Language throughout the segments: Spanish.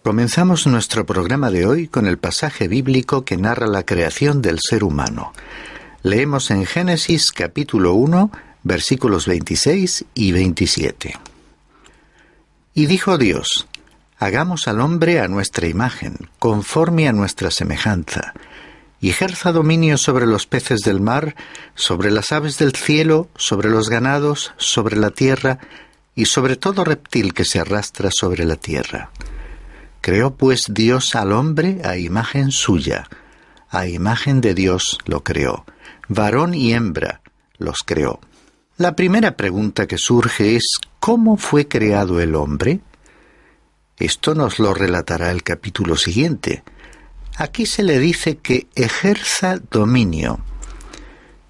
Comenzamos nuestro programa de hoy con el pasaje bíblico que narra la creación del ser humano. Leemos en Génesis capítulo 1, versículos 26 y 27. Y dijo Dios: hagamos al hombre a nuestra imagen, conforme a nuestra semejanza, y ejerza dominio sobre los peces del mar, sobre las aves del cielo, sobre los ganados, sobre la tierra, y sobre todo reptil que se arrastra sobre la tierra. Creó pues Dios al hombre a imagen suya, a imagen de Dios lo creó, varón y hembra los creó. La primera pregunta que surge es: ¿cómo fue creado el hombre? Esto nos lo relatará el capítulo siguiente. Aquí se le dice que ejerza dominio.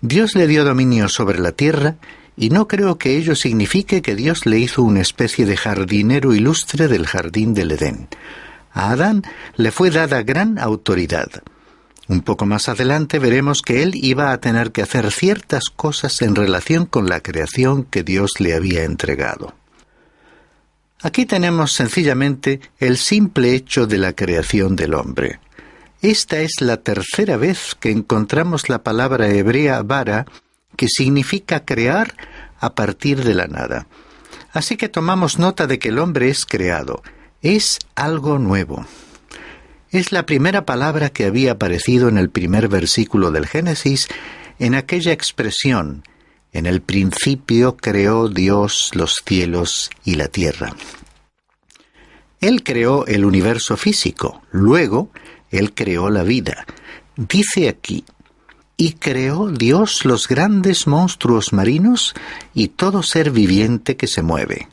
Dios le dio dominio sobre la tierra, y no creo que ello signifique que Dios le hizo una especie de jardinero ilustre del jardín del Edén. A Adán le fue dada gran autoridad. Un poco más adelante veremos que él iba a tener que hacer ciertas cosas en relación con la creación que Dios le había entregado. Aquí tenemos sencillamente el simple hecho de la creación del hombre. Esta es la tercera vez que encontramos la palabra hebrea bara, que significa crear a partir de la nada. Así que tomamos nota de que el hombre es creado, es algo nuevo. Es la primera palabra que había aparecido en el primer versículo del Génesis, en aquella expresión: en el principio creó Dios los cielos y la tierra. Él creó el universo físico, luego Él creó la vida. Dice aquí: y creó Dios los grandes monstruos marinos y todo ser viviente que se mueve,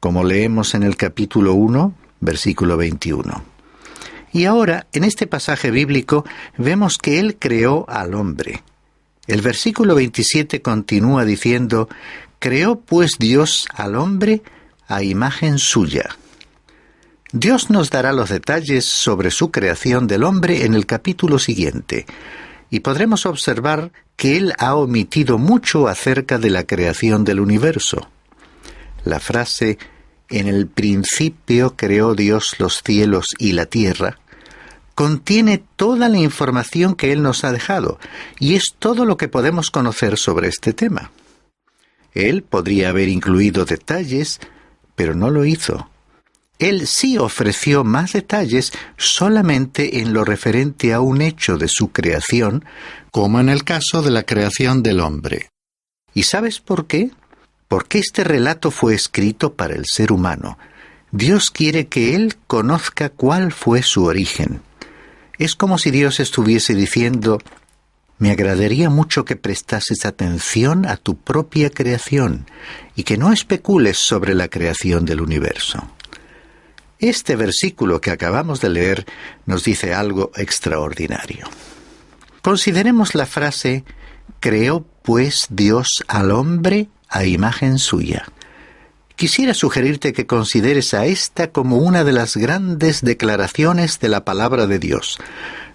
como leemos en el capítulo 1, versículo 21. Y ahora, en este pasaje bíblico, vemos que Él creó al hombre. El versículo 27 continúa diciendo: creó pues Dios al hombre a imagen suya. Dios nos dará los detalles sobre su creación del hombre en el capítulo siguiente, y podremos observar que Él ha omitido mucho acerca de la creación del universo. La frase «en el principio creó Dios los cielos y la tierra» contiene toda la información que Él nos ha dejado, y es todo lo que podemos conocer sobre este tema. Él podría haber incluido detalles, pero no lo hizo. Él sí ofreció más detalles solamente en lo referente a un hecho de su creación, como en el caso de la creación del hombre. ¿Y sabes por qué? Porque este relato fue escrito para el ser humano. Dios quiere que él conozca cuál fue su origen. Es como si Dios estuviese diciendo: me agradaría mucho que prestases atención a tu propia creación y que no especules sobre la creación del universo. Este versículo que acabamos de leer nos dice algo extraordinario. Consideremos la frase: creó pues Dios al hombre a imagen suya. Quisiera sugerirte que consideres a esta como una de las grandes declaraciones de la palabra de Dios.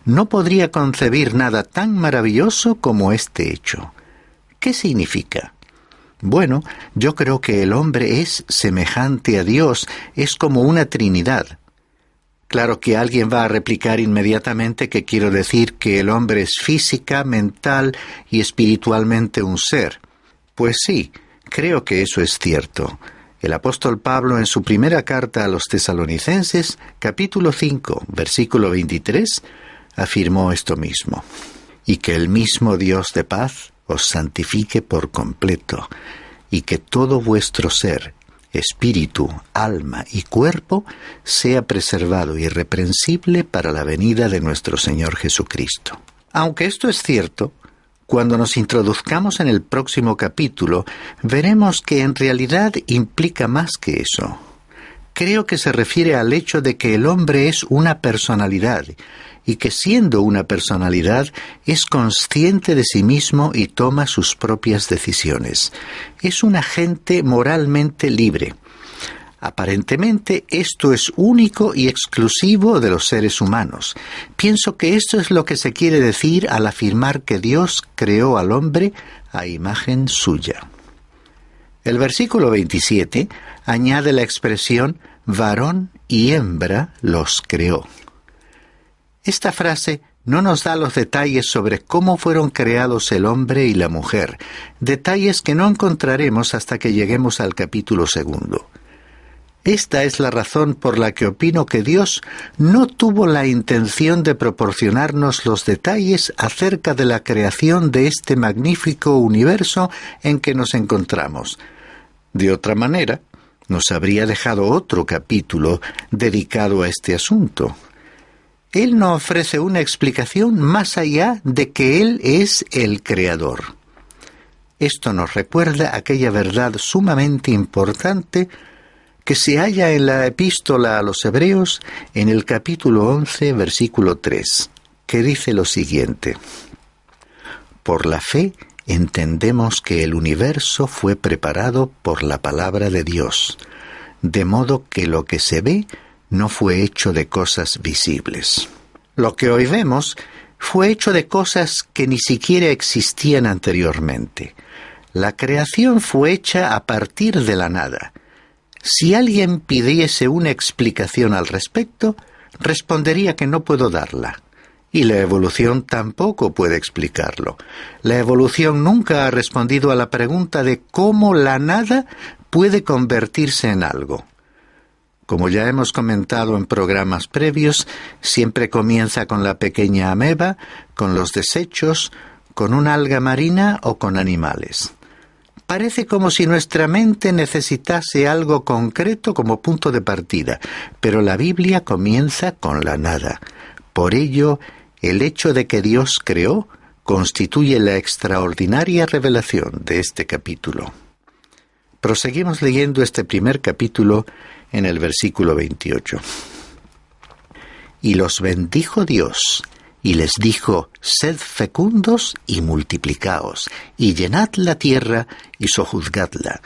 No podría concebir nada tan maravilloso como este hecho. ¿Qué significa? Bueno, yo creo que el hombre es semejante a Dios, es como una Trinidad. Claro que alguien va a replicar inmediatamente que quiero decir que el hombre es física, mental y espiritualmente un ser. Pues sí, creo que eso es cierto. El apóstol Pablo, en su primera carta a los Tesalonicenses, capítulo 5, versículo 23, afirmó esto mismo: y que el mismo Dios de paz os santifique por completo, y que todo vuestro ser, espíritu, alma y cuerpo sea preservado irreprensible para la venida de nuestro Señor Jesucristo. Aunque esto es cierto, cuando nos introduzcamos en el próximo capítulo, veremos que en realidad implica más que eso. Creo que se refiere al hecho de que el hombre es una personalidad, y que siendo una personalidad es consciente de sí mismo y toma sus propias decisiones. Es un agente moralmente libre. Aparentemente esto es único y exclusivo de los seres humanos. Pienso que esto es lo que se quiere decir al afirmar que Dios creó al hombre a imagen suya. El versículo 27 añade la expresión varón y hembra los creó. Esta frase no nos da los detalles sobre cómo fueron creados el hombre y la mujer, detalles que no encontraremos hasta que lleguemos al capítulo 2. Esta es la razón por la que opino que Dios no tuvo la intención de proporcionarnos los detalles acerca de la creación de este magnífico universo en que nos encontramos. De otra manera, nos habría dejado otro capítulo dedicado a este asunto. Él no ofrece una explicación más allá de que Él es el Creador. Esto nos recuerda aquella verdad sumamente importante que se halla en la epístola a los Hebreos en el capítulo 11, versículo 3, que dice lo siguiente: Por la fe entendemos que el universo fue preparado por la palabra de Dios, de modo que lo que se ve no fue hecho de cosas visibles. Lo que hoy vemos fue hecho de cosas que ni siquiera existían anteriormente. La creación fue hecha a partir de la nada. Si alguien pidiese una explicación al respecto, respondería que no puedo darla. Y la evolución tampoco puede explicarlo. La evolución nunca ha respondido a la pregunta de cómo la nada puede convertirse en algo. Como ya hemos comentado en programas previos, siempre comienza con la pequeña ameba, con los desechos, con una alga marina o con animales. Parece como si nuestra mente necesitase algo concreto como punto de partida, pero la Biblia comienza con la nada. Por ello, el hecho de que Dios creó constituye la extraordinaria revelación de este capítulo. Proseguimos leyendo este primer capítulo en el versículo 28. Y los bendijo Dios, y les dijo: Sed fecundos y multiplicaos, y llenad la tierra y sojuzgadla.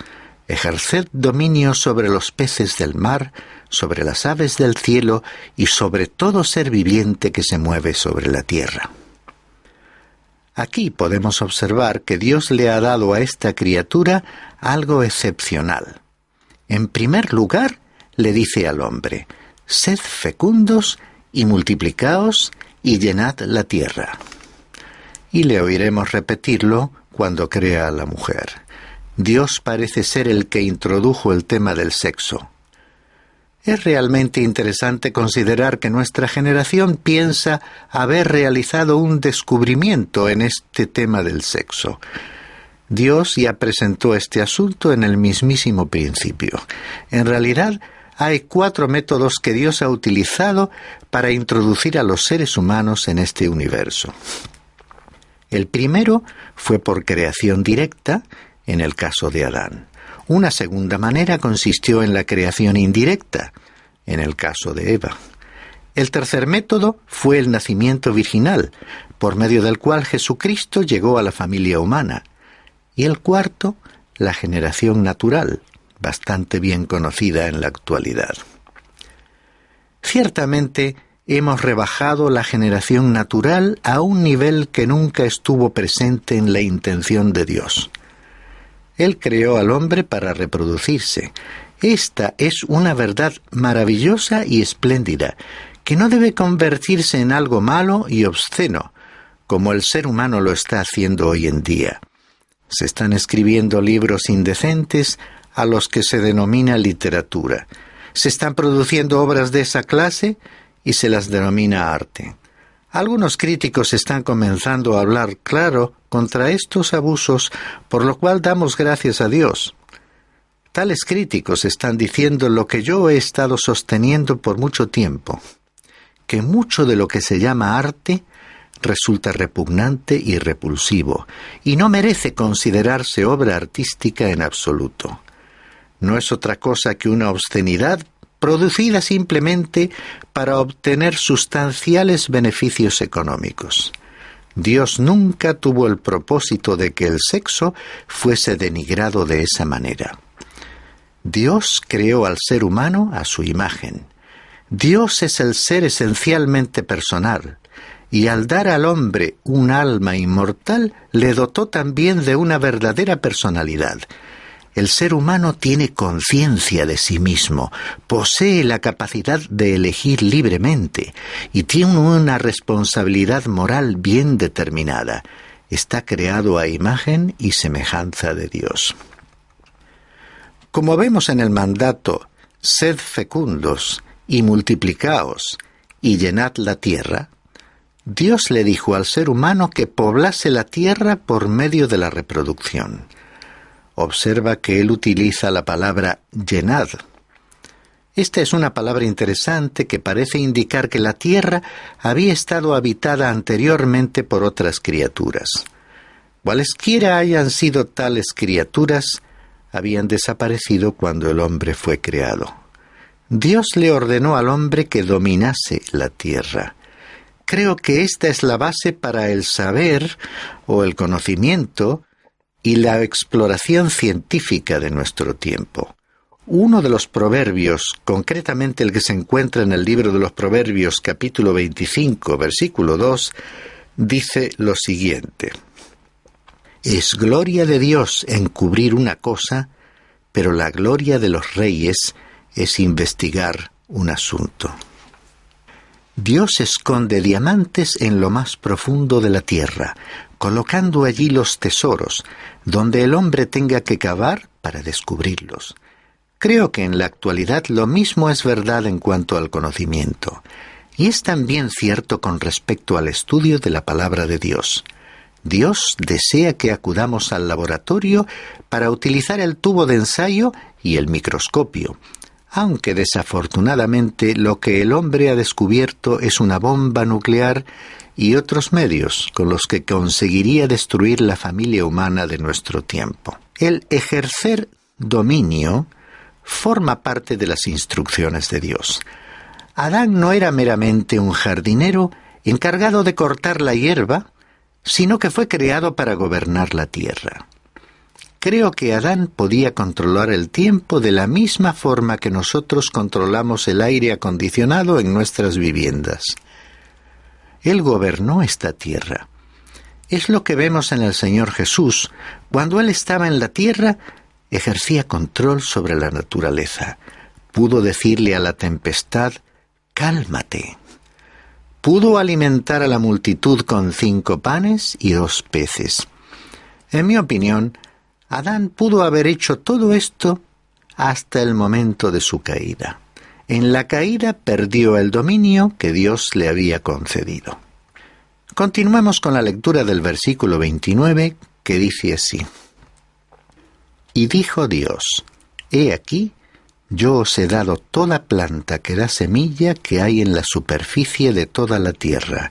Ejerced dominio sobre los peces del mar, sobre las aves del cielo, y sobre todo ser viviente que se mueve sobre la tierra. Aquí podemos observar que Dios le ha dado a esta criatura algo excepcional. En primer lugar, le dice al hombre: Sed fecundos y multiplicaos, y llenad la tierra. Y le oiremos repetirlo cuando crea a la mujer. Dios parece ser el que introdujo el tema del sexo. Es realmente interesante considerar que nuestra generación piensa haber realizado un descubrimiento en este tema del sexo. Dios ya presentó este asunto en el mismísimo principio. En realidad, hay 4 métodos que Dios ha utilizado para introducir a los seres humanos en este universo. El primero fue por creación directa, en el caso de Adán. Una segunda manera consistió en la creación indirecta, en el caso de Eva. El tercer método fue el nacimiento virginal, por medio del cual Jesucristo llegó a la familia humana. Y el cuarto, la generación natural, bastante bien conocida en la actualidad. Ciertamente, hemos rebajado la generación natural a un nivel que nunca estuvo presente en la intención de Dios. Él creó al hombre para reproducirse. Esta es una verdad maravillosa y espléndida, que no debe convertirse en algo malo y obsceno, como el ser humano lo está haciendo hoy en día. Se están escribiendo libros indecentes a los que se denomina literatura. Se están produciendo obras de esa clase y se las denomina arte. Algunos críticos están comenzando a hablar claro contra estos abusos, por lo cual damos gracias a Dios. Tales críticos están diciendo lo que yo he estado sosteniendo por mucho tiempo, que mucho de lo que se llama arte resulta repugnante y repulsivo, y no merece considerarse obra artística en absoluto. No es otra cosa que una obscenidad producida simplemente para obtener sustanciales beneficios económicos. Dios nunca tuvo el propósito de que el sexo fuese denigrado de esa manera. Dios creó al ser humano a su imagen. Dios es el ser esencialmente personal, y al dar al hombre un alma inmortal, le dotó también de una verdadera personalidad. El ser humano tiene conciencia de sí mismo, posee la capacidad de elegir libremente y tiene una responsabilidad moral bien determinada. Está creado a imagen y semejanza de Dios. Como vemos en el mandato, sed fecundos y multiplicaos y llenad la tierra, Dios le dijo al ser humano que poblase la tierra por medio de la reproducción. Observa que él utiliza la palabra llenad. Esta es una palabra interesante que parece indicar que la tierra había estado habitada anteriormente por otras criaturas. Cualesquiera hayan sido tales criaturas, habían desaparecido cuando el hombre fue creado. Dios le ordenó al hombre que dominase la tierra. Creo que esta es la base para el saber o el conocimiento y la exploración científica de nuestro tiempo. Uno de los proverbios, concretamente el que se encuentra en el libro de los Proverbios, capítulo 25, versículo 2, dice lo siguiente: Es gloria de Dios encubrir una cosa, pero la gloria de los reyes es investigar un asunto. Dios esconde diamantes en lo más profundo de la tierra, colocando allí los tesoros, donde el hombre tenga que cavar para descubrirlos. Creo que en la actualidad lo mismo es verdad en cuanto al conocimiento, y es también cierto con respecto al estudio de la palabra de Dios. Dios desea que acudamos al laboratorio para utilizar el tubo de ensayo y el microscopio, aunque desafortunadamente lo que el hombre ha descubierto es una bomba nuclear y otros medios con los que conseguiría destruir la familia humana de nuestro tiempo. El ejercer dominio forma parte de las instrucciones de Dios. Adán no era meramente un jardinero encargado de cortar la hierba, sino que fue creado para gobernar la tierra. Creo que Adán podía controlar el tiempo de la misma forma que nosotros controlamos el aire acondicionado en nuestras viviendas. Él gobernó esta tierra. Es lo que vemos en el Señor Jesús. Cuando Él estaba en la tierra, ejercía control sobre la naturaleza. Pudo decirle a la tempestad: «Cálmate». Pudo alimentar a la multitud con 5 panes y 2 peces. En mi opinión, Adán pudo haber hecho todo esto hasta el momento de su caída. En la caída perdió el dominio que Dios le había concedido. Continuamos con la lectura del versículo 29, que dice así: Y dijo Dios: He aquí, yo os he dado toda planta que da semilla que hay en la superficie de toda la tierra,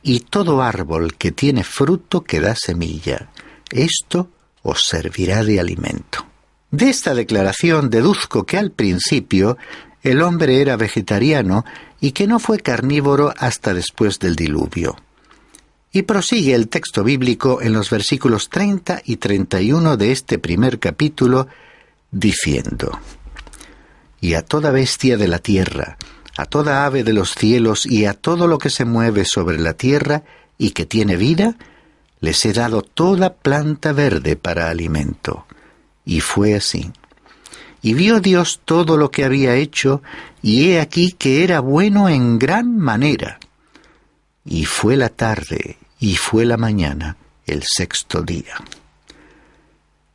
y todo árbol que tiene fruto que da semilla. Esto os servirá de alimento. De esta declaración deduzco que al principio el hombre era vegetariano y que no fue carnívoro hasta después del diluvio. Y prosigue el texto bíblico en los versículos 30 y 31 de este primer capítulo, diciendo: Y a toda bestia de la tierra, a toda ave de los cielos y a todo lo que se mueve sobre la tierra y que tiene vida, les he dado toda planta verde para alimento. Y fue así. Y vio Dios todo lo que había hecho, y he aquí que era bueno en gran manera. Y fue la tarde, y fue la mañana, el 6º día.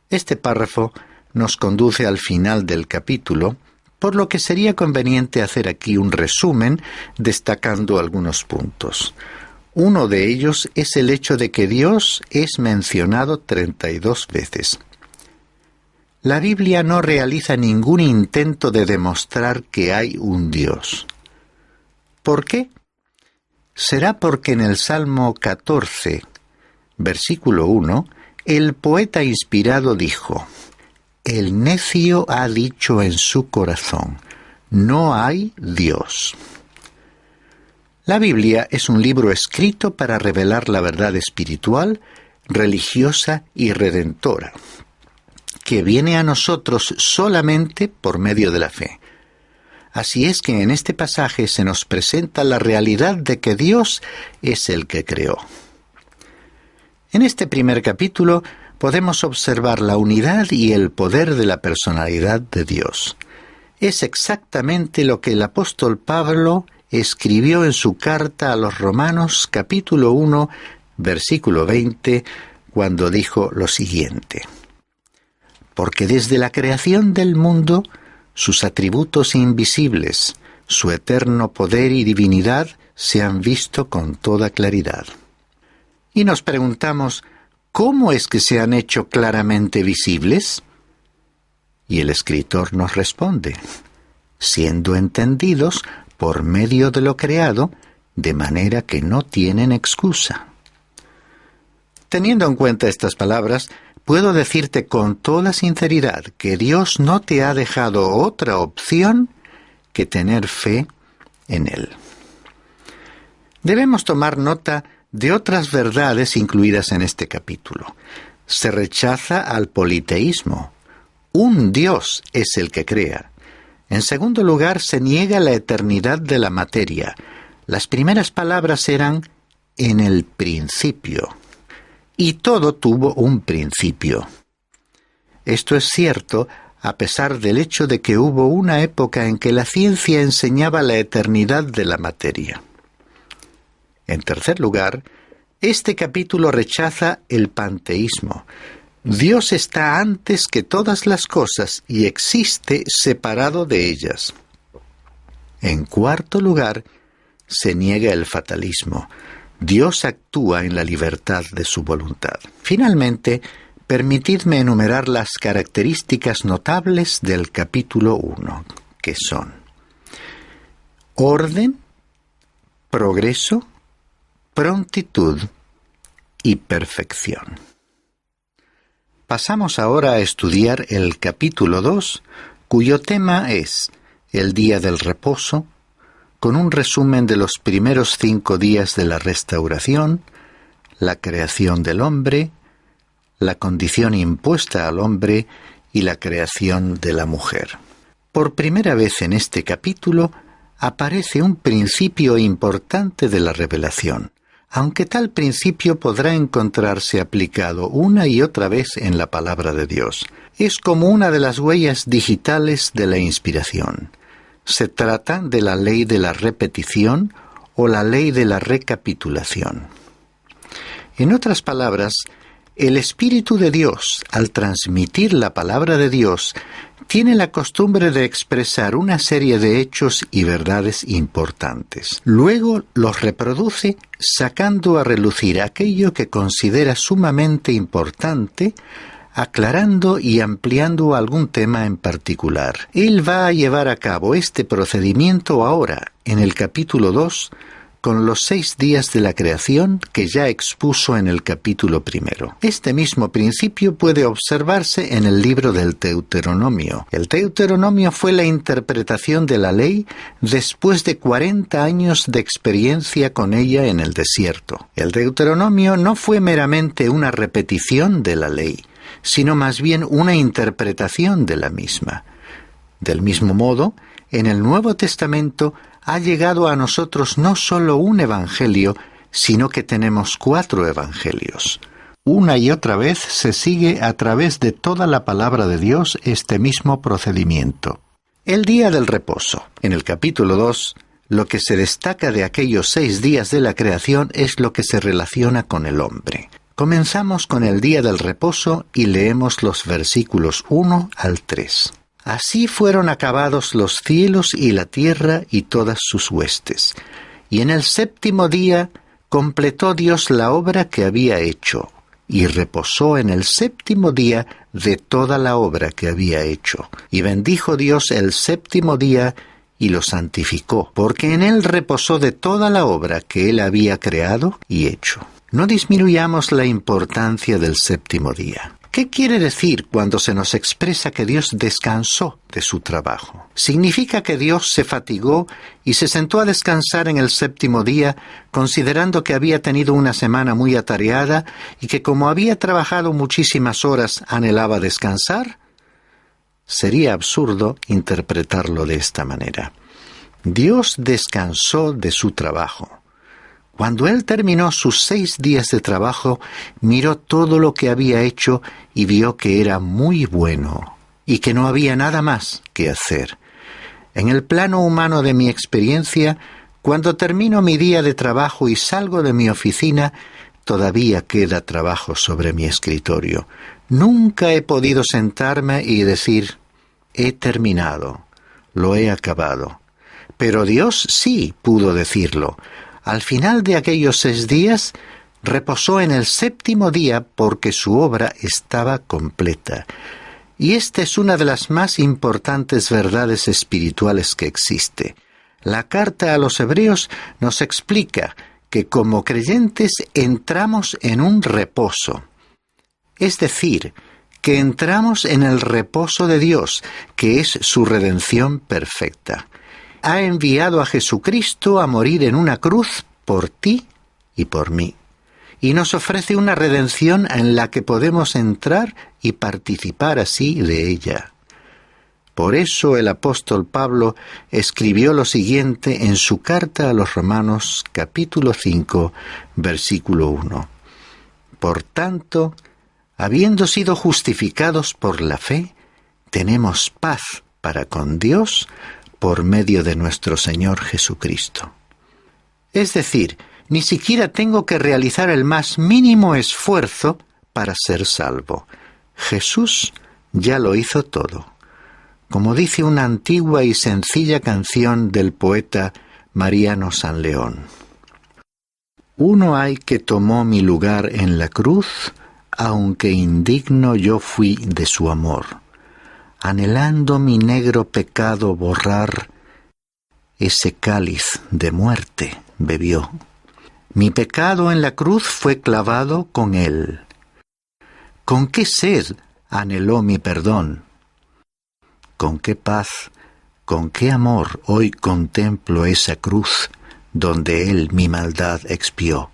Este párrafo nos conduce al final del capítulo, por lo que sería conveniente hacer aquí un resumen destacando algunos puntos. Uno de ellos es el hecho de que Dios es mencionado 32 veces. La Biblia no realiza ningún intento de demostrar que hay un Dios. ¿Por qué? Será porque en el Salmo 14, versículo 1, el poeta inspirado dijo: El necio ha dicho en su corazón: no hay Dios. La Biblia es un libro escrito para revelar la verdad espiritual, religiosa y redentora, que viene a nosotros solamente por medio de la fe. Así es que en este pasaje se nos presenta la realidad de que Dios es el que creó. En este primer capítulo podemos observar la unidad y el poder de la personalidad de Dios. Es exactamente lo que el apóstol Pablo escribió en su carta a los Romanos, capítulo 1, versículo 20, cuando dijo lo siguiente: porque desde la creación del mundo, sus atributos invisibles, su eterno poder y divinidad se han visto con toda claridad. Y nos preguntamos, ¿cómo es que se han hecho claramente visibles? Y el escritor nos responde: siendo entendidos por medio de lo creado, de manera que no tienen excusa. Teniendo en cuenta estas palabras, puedo decirte con toda sinceridad que Dios no te ha dejado otra opción que tener fe en Él. Debemos tomar nota de otras verdades incluidas en este capítulo. Se rechaza al politeísmo. Un Dios es el que crea. En segundo lugar, se niega la eternidad de la materia. Las primeras palabras eran «en el principio». Y todo tuvo un principio. Esto es cierto a pesar del hecho de que hubo una época en que la ciencia enseñaba la eternidad de la materia. En tercer lugar, este capítulo rechaza el panteísmo. Dios está antes que todas las cosas y existe separado de ellas. En cuarto lugar, se niega el fatalismo. Dios actúa en la libertad de su voluntad. Finalmente, permitidme enumerar las características notables del capítulo 1, que son orden, progreso, prontitud y perfección. Pasamos ahora a estudiar el capítulo 2, cuyo tema es el día del reposo, con un resumen de los primeros 5 días de la restauración, la creación del hombre, la condición impuesta al hombre y la creación de la mujer. Por primera vez en este capítulo aparece un principio importante de la revelación, aunque tal principio podrá encontrarse aplicado una y otra vez en la palabra de Dios. Es como una de las huellas digitales de la inspiración. Se trata de la ley de la repetición o la ley de la recapitulación. En otras palabras, el Espíritu de Dios, al transmitir la palabra de Dios, tiene la costumbre de expresar una serie de hechos y verdades importantes. Luego los reproduce sacando a relucir aquello que considera sumamente importante, aclarando y ampliando algún tema en particular. Él va a llevar a cabo este procedimiento ahora, en el capítulo 2, con los 6 días de la creación que ya expuso en el capítulo 1. Este mismo principio puede observarse en el libro del Deuteronomio. El Deuteronomio fue la interpretación de la ley después de 40 años de experiencia con ella en el desierto. El Deuteronomio no fue meramente una repetición de la ley, sino más bien una interpretación de la misma. Del mismo modo, en el Nuevo Testamento ha llegado a nosotros no solo un evangelio, sino que tenemos 4 evangelios. Una y otra vez se sigue a través de toda la palabra de Dios este mismo procedimiento. El día del reposo. En el capítulo 2, lo que se destaca de aquellos 6 días de la creación es lo que se relaciona con el hombre. Comenzamos con el día del reposo y leemos los versículos 1 al 3. Así fueron acabados los cielos y la tierra y todas sus huestes. Y en el 7º día completó Dios la obra que había hecho, y reposó en el 7º día de toda la obra que había hecho. Y bendijo Dios el 7º día y lo santificó, porque en él reposó de toda la obra que él había creado y hecho. No disminuyamos la importancia del 7º día. ¿Qué quiere decir cuando se nos expresa que Dios descansó de su trabajo? Significa que Dios se fatigó y se sentó a descansar en el 7º día, considerando que había tenido una semana muy atareada y que como había trabajado muchísimas horas anhelaba descansar. Sería absurdo interpretarlo de esta manera. Dios descansó de su trabajo. Cuando él terminó sus 6 días de trabajo, miró todo lo que había hecho y vio que era muy bueno y que no había nada más que hacer. En el plano humano de mi experiencia, cuando termino mi día de trabajo y salgo de mi oficina, todavía queda trabajo sobre mi escritorio. Nunca he podido sentarme y decir, he terminado, lo he acabado. Pero Dios sí pudo decirlo. Al final de aquellos 6 días, reposó en el 7º día porque su obra estaba completa. Y esta es una de las más importantes verdades espirituales que existe. La carta a los Hebreos nos explica que como creyentes entramos en un reposo. Es decir, que entramos en el reposo de Dios, que es su redención perfecta. Ha enviado a Jesucristo a morir en una cruz por ti y por mí. Y nos ofrece una redención en la que podemos entrar y participar así de ella. Por eso el apóstol Pablo escribió lo siguiente en su carta a los Romanos, capítulo 5, versículo 1. Por tanto, habiendo sido justificados por la fe, tenemos paz para con Dios por medio de nuestro Señor Jesucristo. Es decir, ni siquiera tengo que realizar el más mínimo esfuerzo para ser salvo. Jesús ya lo hizo todo. Como dice una antigua y sencilla canción del poeta Mariano Sanleón. Uno hay que tomó mi lugar en la cruz, aunque indigno yo fui de su amor. Anhelando mi negro pecado borrar, ese cáliz de muerte bebió. Mi pecado en la cruz fue clavado con él. ¿Con qué sed anheló mi perdón? ¿Con qué paz, con qué amor hoy contemplo esa cruz donde él mi maldad expió?